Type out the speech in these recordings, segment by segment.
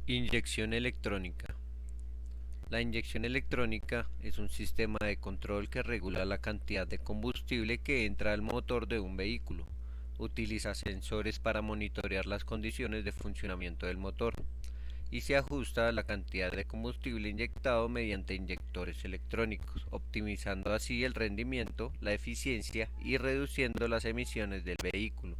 Inyección electrónica. La inyección electrónica es un sistema de control que regula la cantidad de combustible que entra al motor de un vehículo. Utiliza sensores para monitorear las condiciones de funcionamiento del motor y se ajusta a la cantidad de combustible inyectado mediante inyectores electrónicos, optimizando así el rendimiento, la eficiencia y reduciendo las emisiones del vehículo.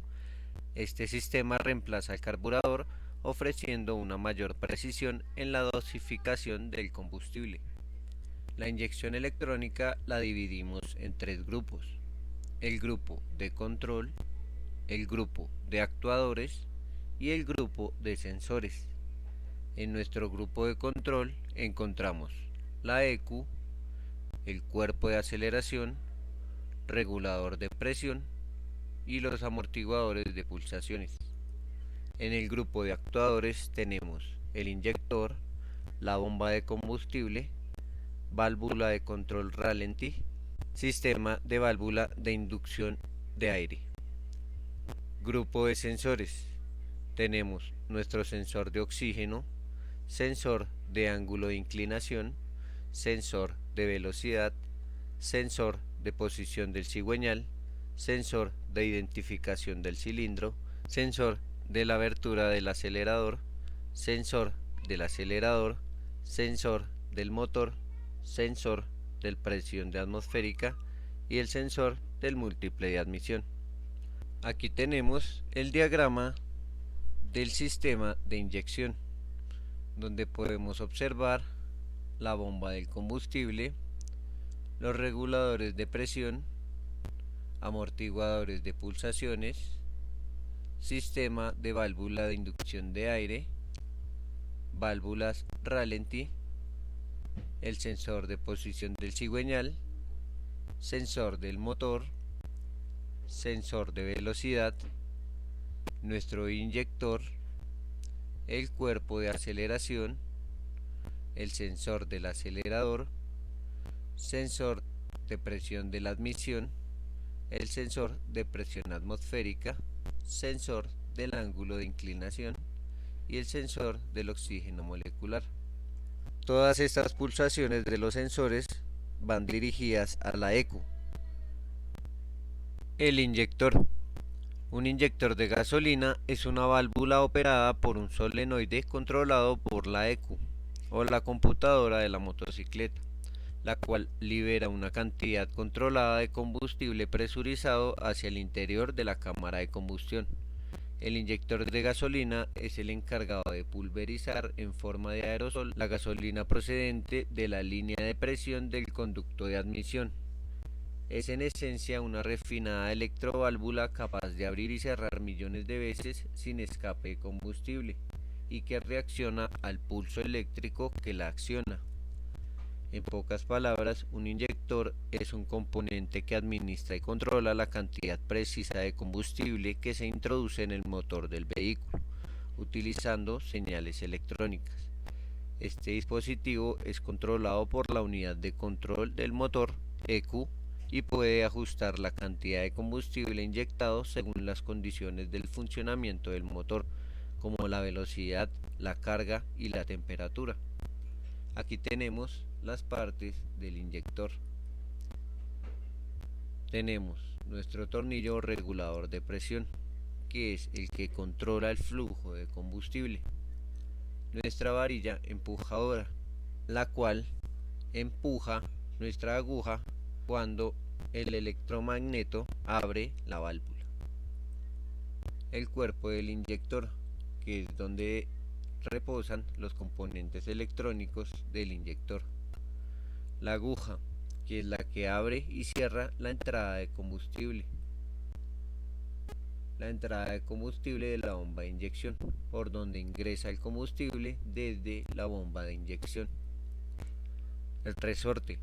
Este sistema reemplaza al carburador, ofreciendo una mayor precisión en la dosificación del combustible. La inyección electrónica la dividimos en tres grupos: el grupo de control, el grupo de actuadores y el grupo de sensores. En nuestro grupo de control encontramos la ECU, el cuerpo de aceleración, regulador de presión y los amortiguadores de pulsaciones. En el grupo de actuadores tenemos el inyector, la bomba de combustible, válvula de control ralentí, sistema de válvula de inducción de aire. Grupo de sensores. Tenemos nuestro sensor de oxígeno, sensor de ángulo de inclinación, sensor de velocidad, sensor de posición del cigüeñal, sensor de identificación del cilindro, sensor de la abertura del acelerador, sensor del acelerador, sensor del motor, sensor de presión de atmosférica y el sensor del múltiple de admisión. Aquí tenemos el diagrama del sistema de inyección, donde podemos observar la bomba del combustible, los reguladores de presión, amortiguadores de pulsaciones, sistema de válvula de inducción de aire, válvulas ralentí, el sensor de posición del cigüeñal, sensor del motor, sensor de velocidad, nuestro inyector, el cuerpo de aceleración, el sensor del acelerador, sensor de presión de la admisión, el sensor de presión atmosférica, sensor del ángulo de inclinación y el sensor del oxígeno molecular. Todas estas pulsaciones de los sensores van dirigidas a la ECU. El inyector. Un inyector de gasolina es una válvula operada por un solenoide controlado por la ECU o la computadora de la motocicleta, la cual libera una cantidad controlada de combustible presurizado hacia el interior de la cámara de combustión. El inyector de gasolina es el encargado de pulverizar en forma de aerosol la gasolina procedente de la línea de presión del conducto de admisión. Es en esencia una refinada electroválvula capaz de abrir y cerrar millones de veces sin escape de combustible y que reacciona al pulso eléctrico que la acciona. En pocas palabras, un inyector es un componente que administra y controla la cantidad precisa de combustible que se introduce en el motor del vehículo, utilizando señales electrónicas. Este dispositivo es controlado por la unidad de control del motor, ECU, y puede ajustar la cantidad de combustible inyectado según las condiciones del funcionamiento del motor, como la velocidad, la carga y la temperatura. Aquí tenemos las partes del inyector. Tenemos nuestro tornillo regulador de presión, que es el que controla el flujo de combustible. Nuestra varilla empujadora, la cual empuja nuestra aguja cuando el electromagneto abre la válvula. El cuerpo del inyector, que es donde reposan los componentes electrónicos del inyector. La aguja, que es la que abre y cierra la entrada de combustible. La entrada de combustible de la bomba de inyección, por donde ingresa el combustible desde la bomba de inyección. El resorte,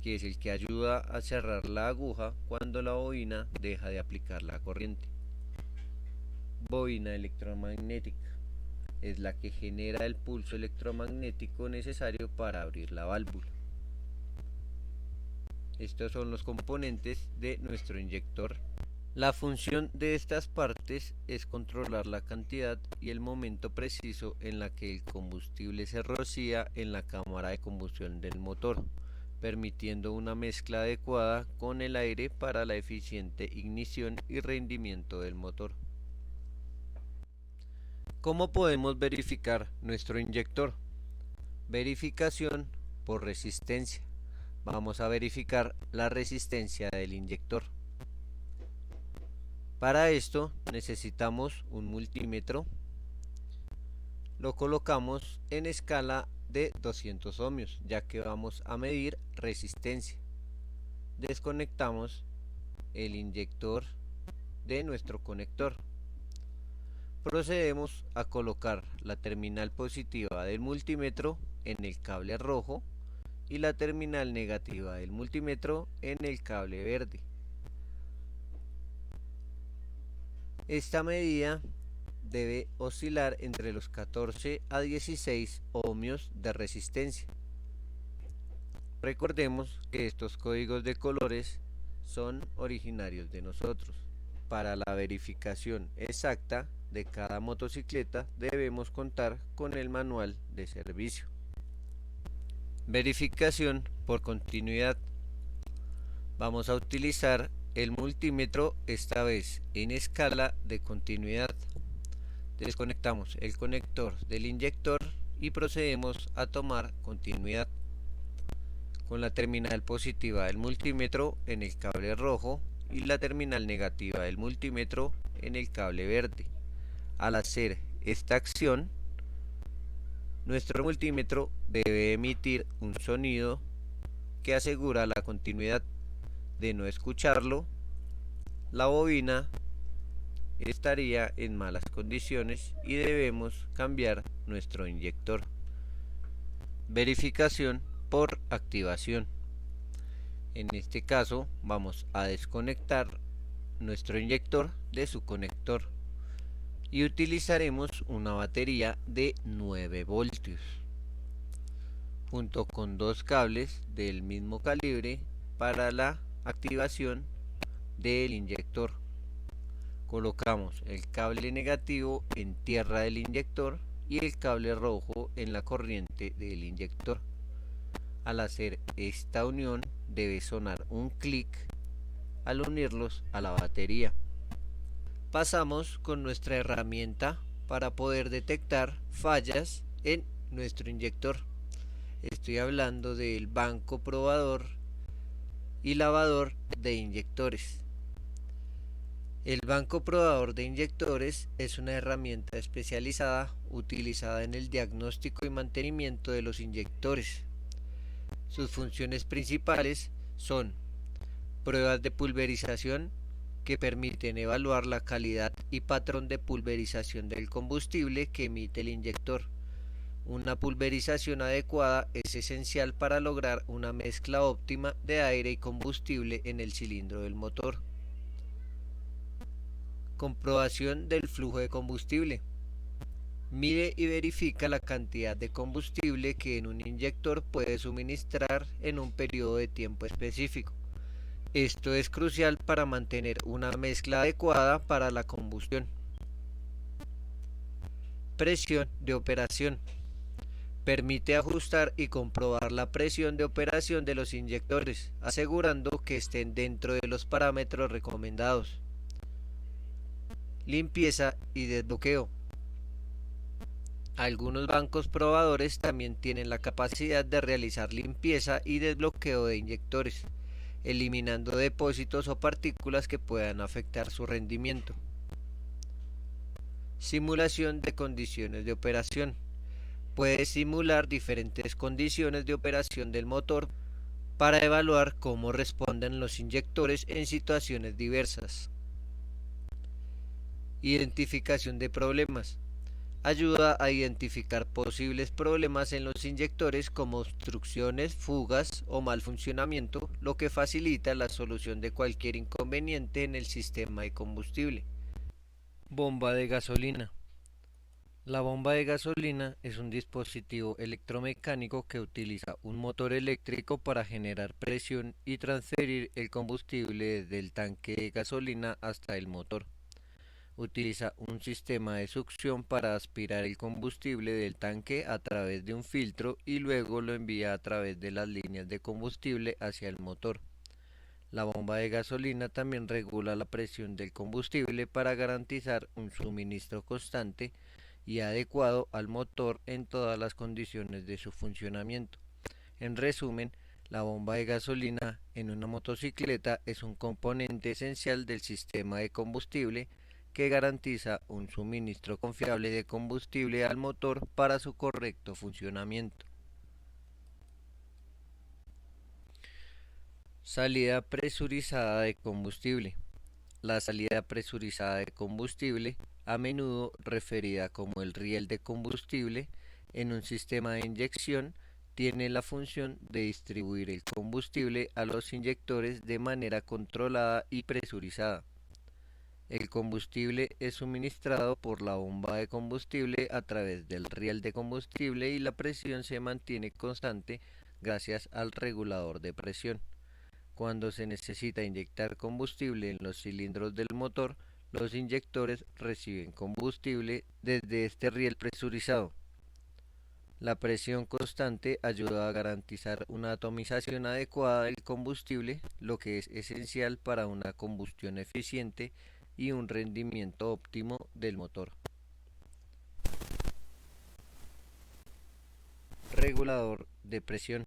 que es el que ayuda a cerrar la aguja cuando la bobina deja de aplicar la corriente. Bobina electromagnética, es la que genera el pulso electromagnético necesario para abrir la válvula. Estos son los componentes de nuestro inyector. La función de estas partes es controlar la cantidad y el momento preciso en la que el combustible se rocía en la cámara de combustión del motor, permitiendo una mezcla adecuada con el aire para la eficiente ignición y rendimiento del motor. ¿Cómo podemos verificar nuestro inyector? Verificación por resistencia. Vamos a verificar la resistencia del inyector. Para esto necesitamos un multímetro. Lo colocamos en escala de 200 ohmios, ya que vamos a medir resistencia. Desconectamos el inyector de nuestro conector. Procedemos a colocar la terminal positiva del multímetro en el cable rojo y la terminal negativa del multímetro en el cable verde. Esta medida debe oscilar entre los 14 a 16 ohmios de resistencia. Recordemos que estos códigos de colores son originarios de nosotros. Para la verificación exacta de cada motocicleta debemos contar con el manual de servicio. Verificación por continuidad. Vamos a utilizar el multímetro, esta vez en escala de continuidad. Desconectamos el conector del inyector y procedemos a tomar continuidad con la terminal positiva del multímetro en el cable rojo y la terminal negativa del multímetro en el cable verde. Al hacer esta acción, nuestro multímetro debe emitir un sonido que asegura la continuidad. De no escucharlo, la bobina estaría en malas condiciones y debemos cambiar nuestro inyector. Verificación por activación. En este caso vamos a desconectar nuestro inyector de su conector y utilizaremos una batería de 9 voltios junto con dos cables del mismo calibre para la activación del inyector. Colocamos el cable negativo en tierra del inyector y el cable rojo en la corriente del inyector. Al hacer esta unión debe sonar un clic al unirlos a la batería. Pasamos con nuestra herramienta para poder detectar fallas en nuestro inyector. Estoy hablando del banco probador y lavador de inyectores. El banco probador de inyectores es una herramienta especializada utilizada en el diagnóstico y mantenimiento de los inyectores. Sus funciones principales son pruebas de pulverización que permiten evaluar la calidad y patrón de pulverización del combustible que emite el inyector. Una pulverización adecuada es esencial para lograr una mezcla óptima de aire y combustible en el cilindro del motor. Comprobación del flujo de combustible. Mide y verifica la cantidad de combustible que en un inyector puede suministrar en un periodo de tiempo específico. Esto es crucial para mantener una mezcla adecuada para la combustión. Presión de operación. Permite ajustar y comprobar la presión de operación de los inyectores, asegurando que estén dentro de los parámetros recomendados. Limpieza y desbloqueo. Algunos bancos probadores también tienen la capacidad de realizar limpieza y desbloqueo de inyectores, eliminando depósitos o partículas que puedan afectar su rendimiento. Simulación de condiciones de operación. Puede simular diferentes condiciones de operación del motor para evaluar cómo responden los inyectores en situaciones diversas. Identificación de problemas. Ayuda a identificar posibles problemas en los inyectores como obstrucciones, fugas o mal funcionamiento, lo que facilita la solución de cualquier inconveniente en el sistema de combustible. Bomba de gasolina. La bomba de gasolina es un dispositivo electromecánico que utiliza un motor eléctrico para generar presión y transferir el combustible desde el tanque de gasolina hasta el motor. Utiliza un sistema de succión para aspirar el combustible del tanque a través de un filtro y luego lo envía a través de las líneas de combustible hacia el motor. La bomba de gasolina también regula la presión del combustible para garantizar un suministro constante y adecuado al motor en todas las condiciones de su funcionamiento. En resumen, la bomba de gasolina en una motocicleta es un componente esencial del sistema de combustible que garantiza un suministro confiable de combustible al motor para su correcto funcionamiento. Salida presurizada de combustible. La salida presurizada de combustible, a menudo referida como el riel de combustible, en un sistema de inyección, tiene la función de distribuir el combustible a los inyectores de manera controlada y presurizada. El combustible es suministrado por la bomba de combustible a través del riel de combustible y la presión se mantiene constante gracias al regulador de presión. Cuando se necesita inyectar combustible en los cilindros del motor, los inyectores reciben combustible desde este riel presurizado. La presión constante ayuda a garantizar una atomización adecuada del combustible, lo que es esencial para una combustión eficiente y un rendimiento óptimo del motor. Regulador de presión.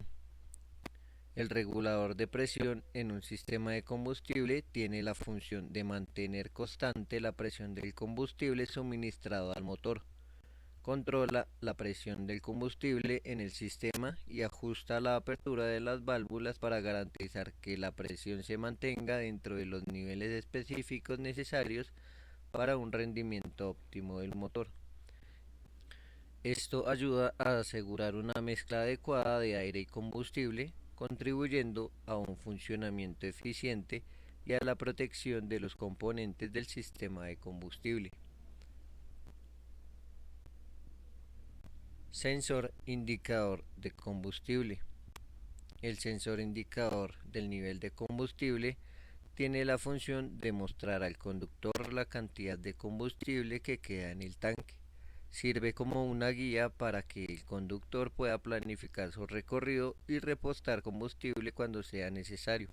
El regulador de presión en un sistema de combustible tiene la función de mantener constante la presión del combustible suministrado al motor. Controla la presión del combustible en el sistema y ajusta la apertura de las válvulas para garantizar que la presión se mantenga dentro de los niveles específicos necesarios para un rendimiento óptimo del motor. Esto ayuda a asegurar una mezcla adecuada de aire y combustible, contribuyendo a un funcionamiento eficiente y a la protección de los componentes del sistema de combustible. Sensor indicador de combustible. El sensor indicador del nivel de combustible tiene la función de mostrar al conductor la cantidad de combustible que queda en el tanque. Sirve como una guía para que el conductor pueda planificar su recorrido y repostar combustible cuando sea necesario,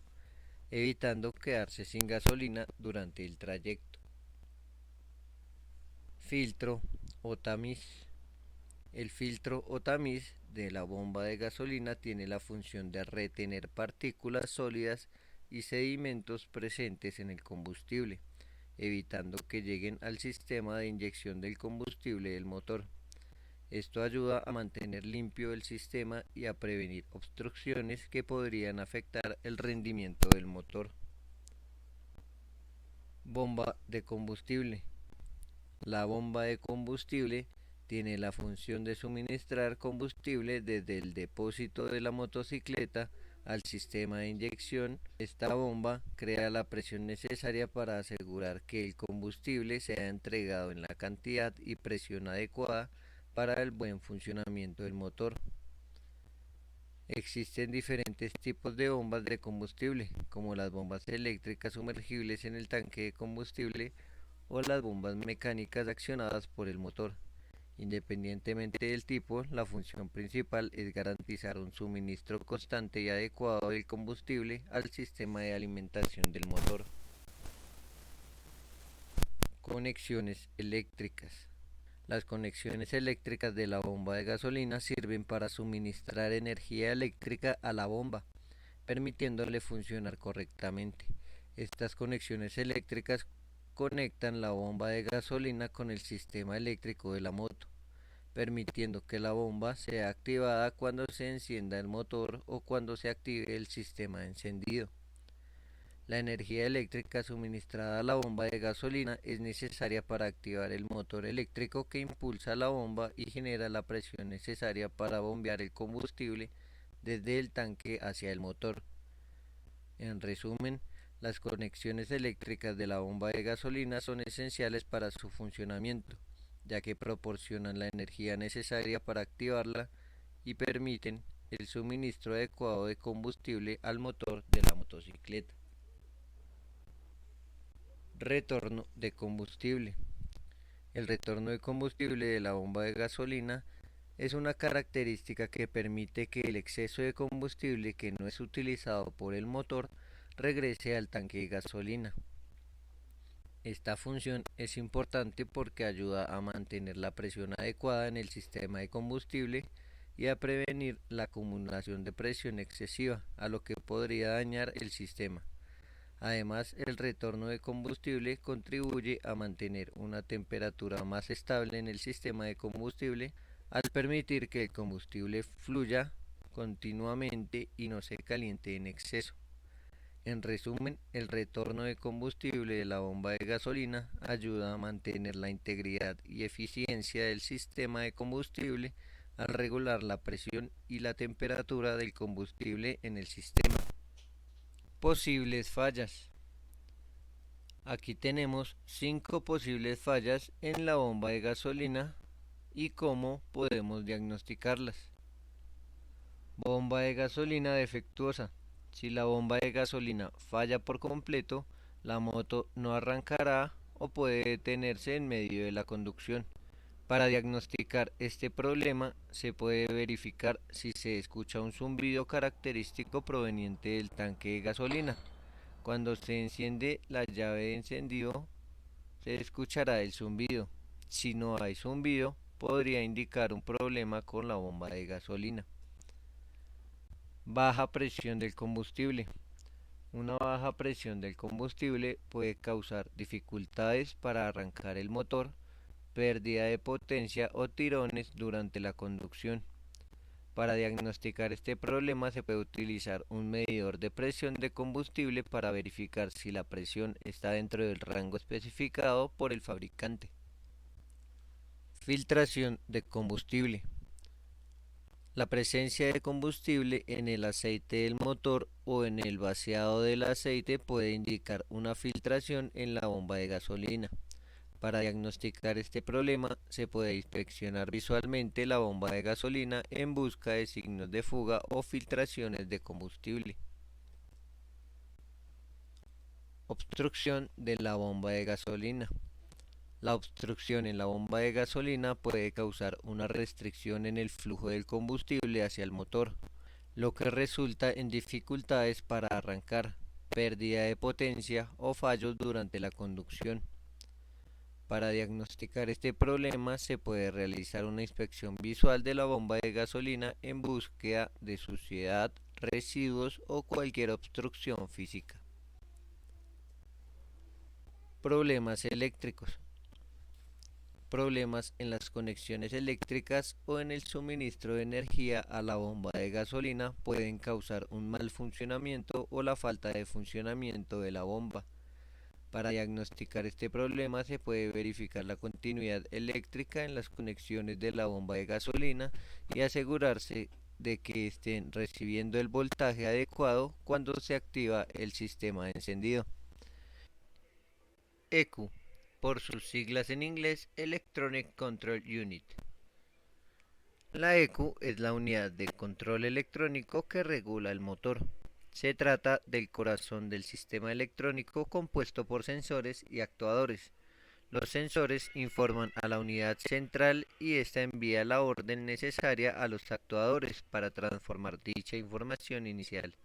evitando quedarse sin gasolina durante el trayecto. Filtro o tamiz. El filtro o tamiz de la bomba de gasolina tiene la función de retener partículas sólidas y sedimentos presentes en el combustible, evitando que lleguen al sistema de inyección del combustible del motor. Esto ayuda a mantener limpio el sistema y a prevenir obstrucciones que podrían afectar el rendimiento del motor. Bomba de combustible. La bomba de combustible tiene la función de suministrar combustible desde el depósito de la motocicleta al sistema de inyección. Esta bomba crea la presión necesaria para asegurar que el combustible sea entregado en la cantidad y presión adecuada para el buen funcionamiento del motor. Existen diferentes tipos de bombas de combustible, como las bombas eléctricas sumergibles en el tanque de combustible o las bombas mecánicas accionadas por el motor. Independientemente del tipo, la función principal es garantizar un suministro constante y adecuado del combustible al sistema de alimentación del motor. Conexiones eléctricas. Las conexiones eléctricas de la bomba de gasolina sirven para suministrar energía eléctrica a la bomba, permitiéndole funcionar correctamente. Estas conexiones eléctricas conectan la bomba de gasolina con el sistema eléctrico de la moto, permitiendo que la bomba sea activada cuando se encienda el motor o cuando se active el sistema de encendido. La energía eléctrica suministrada a la bomba de gasolina es necesaria para activar el motor eléctrico que impulsa la bomba y genera la presión necesaria para bombear el combustible desde el tanque hacia el motor. En resumen, las conexiones eléctricas de la bomba de gasolina son esenciales para su funcionamiento, ya que proporcionan la energía necesaria para activarla y permiten el suministro adecuado de combustible al motor de la motocicleta. Retorno de combustible. El retorno de combustible de la bomba de gasolina es una característica que permite que el exceso de combustible que no es utilizado por el motor regrese al tanque de gasolina. Esta función es importante porque ayuda a mantener la presión adecuada en el sistema de combustible y a prevenir la acumulación de presión excesiva, a lo que podría dañar el sistema. Además, el retorno de combustible contribuye a mantener una temperatura más estable en el sistema de combustible al permitir que el combustible fluya continuamente y no se caliente en exceso. En resumen, el retorno de combustible de la bomba de gasolina ayuda a mantener la integridad y eficiencia del sistema de combustible al regular la presión y la temperatura del combustible en el sistema. Posibles fallas. Aquí tenemos 5 posibles fallas en la bomba de gasolina y cómo podemos diagnosticarlas. Bomba de gasolina defectuosa. Si la bomba de gasolina falla por completo, la moto no arrancará o puede detenerse en medio de la conducción. Para diagnosticar este problema se puede verificar si se escucha un zumbido característico proveniente del tanque de gasolina. Cuando se enciende la llave de encendido, se escuchará el zumbido. Si no hay zumbido, podría indicar un problema con la bomba de gasolina. Baja presión del combustible. Una baja presión del combustible puede causar dificultades para arrancar el motor, pérdida de potencia o tirones durante la conducción. Para diagnosticar este problema se puede utilizar un medidor de presión de combustible para verificar si la presión está dentro del rango especificado por el fabricante. Filtración de combustible. La presencia de combustible en el aceite del motor o en el vaciado del aceite puede indicar una filtración en la bomba de gasolina. Para diagnosticar este problema se puede inspeccionar visualmente la bomba de gasolina en busca de signos de fuga o filtraciones de combustible. Obstrucción de la bomba de gasolina. La obstrucción en la bomba de gasolina puede causar una restricción en el flujo del combustible hacia el motor, lo que resulta en dificultades para arrancar, pérdida de potencia o fallos durante la conducción. Para diagnosticar este problema se puede realizar una inspección visual de la bomba de gasolina en búsqueda de suciedad, residuos o cualquier obstrucción física. Problemas eléctricos. Problemas en las conexiones eléctricas o en el suministro de energía a la bomba de gasolina pueden causar un mal funcionamiento o la falta de funcionamiento de la bomba. Para diagnosticar este problema se puede verificar la continuidad eléctrica en las conexiones de la bomba de gasolina y asegurarse de que estén recibiendo el voltaje adecuado cuando se activa el sistema de encendido. ECU, por sus siglas en inglés, Electronic Control Unit. La ECU es la unidad de control electrónico que regula el motor. Se trata del corazón del sistema electrónico compuesto por sensores y actuadores. Los sensores informan a la unidad central y ésta envía la orden necesaria a los actuadores para transformar dicha información inicial.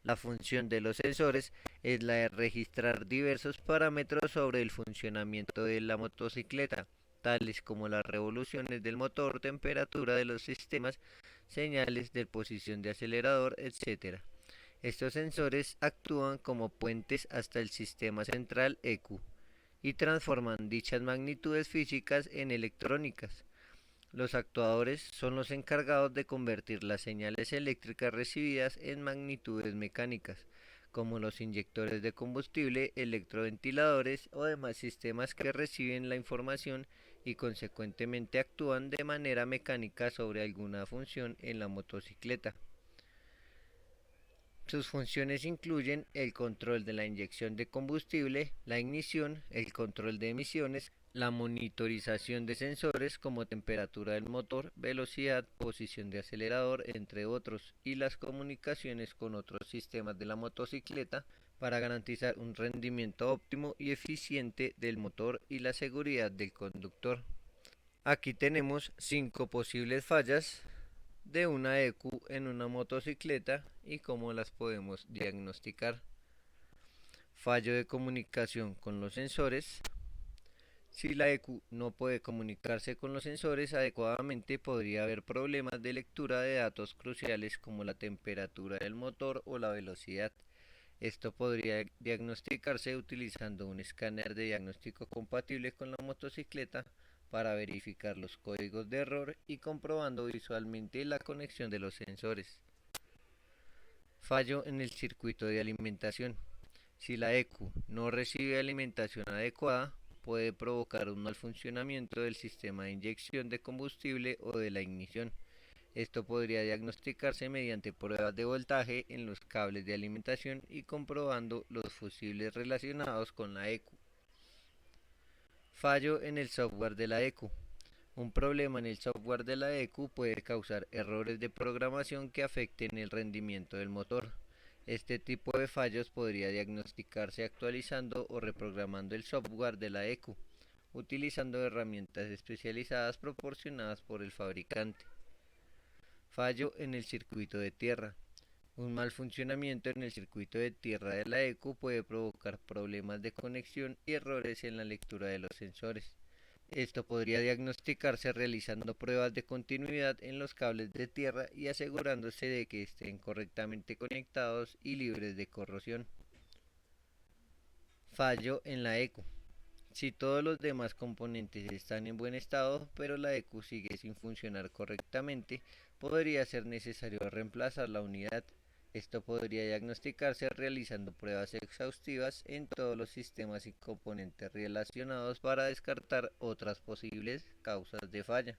La función de los sensores es la de registrar diversos parámetros sobre el funcionamiento de la motocicleta, tales como las revoluciones del motor, temperatura de los sistemas, señales de posición de acelerador, etc. Estos sensores actúan como puentes hasta el sistema central ECU y transforman dichas magnitudes físicas en electrónicas. Los actuadores son los encargados de convertir las señales eléctricas recibidas en magnitudes mecánicas, como los inyectores de combustible, electroventiladores o demás sistemas que reciben la información y consecuentemente actúan de manera mecánica sobre alguna función en la motocicleta. Sus funciones incluyen el control de la inyección de combustible, la ignición, el control de emisiones, La monitorización de sensores como temperatura del motor, velocidad, posición de acelerador, entre otros, y las comunicaciones con otros sistemas de la motocicleta para garantizar un rendimiento óptimo y eficiente del motor y la seguridad del conductor. Aquí tenemos 5 posibles fallas de una EQ en una motocicleta y cómo las podemos diagnosticar. Fallo de comunicación con los sensores. Si la EQ no puede comunicarse con los sensores adecuadamente, podría haber problemas de lectura de datos cruciales como la temperatura del motor o la velocidad. Esto podría diagnosticarse utilizando un escáner de diagnóstico compatible con la motocicleta para verificar los códigos de error y comprobando visualmente la conexión de los sensores. Fallo en el circuito de alimentación. Si la EQ no recibe alimentación adecuada, puede provocar un mal funcionamiento del sistema de inyección de combustible o de la ignición. Esto podría diagnosticarse mediante pruebas de voltaje en los cables de alimentación y comprobando los fusibles relacionados con la EQ. Fallo en el software de la EQ. Un problema en el software de la EQ puede causar errores de programación que afecten el rendimiento del motor. Este tipo de fallos podría diagnosticarse actualizando o reprogramando el software de la EQ, utilizando herramientas especializadas proporcionadas por el fabricante. Fallo en el circuito de tierra. Un mal funcionamiento en el circuito de tierra de la EQ puede provocar problemas de conexión y errores en la lectura de los sensores. Esto podría diagnosticarse realizando pruebas de continuidad en los cables de tierra y asegurándose de que estén correctamente conectados y libres de corrosión. Fallo en la EQ. Si todos los demás componentes están en buen estado, pero la EQ sigue sin funcionar correctamente, podría ser necesario reemplazar la unidad. Esto podría diagnosticarse realizando pruebas exhaustivas en todos los sistemas y componentes relacionados para descartar otras posibles causas de falla.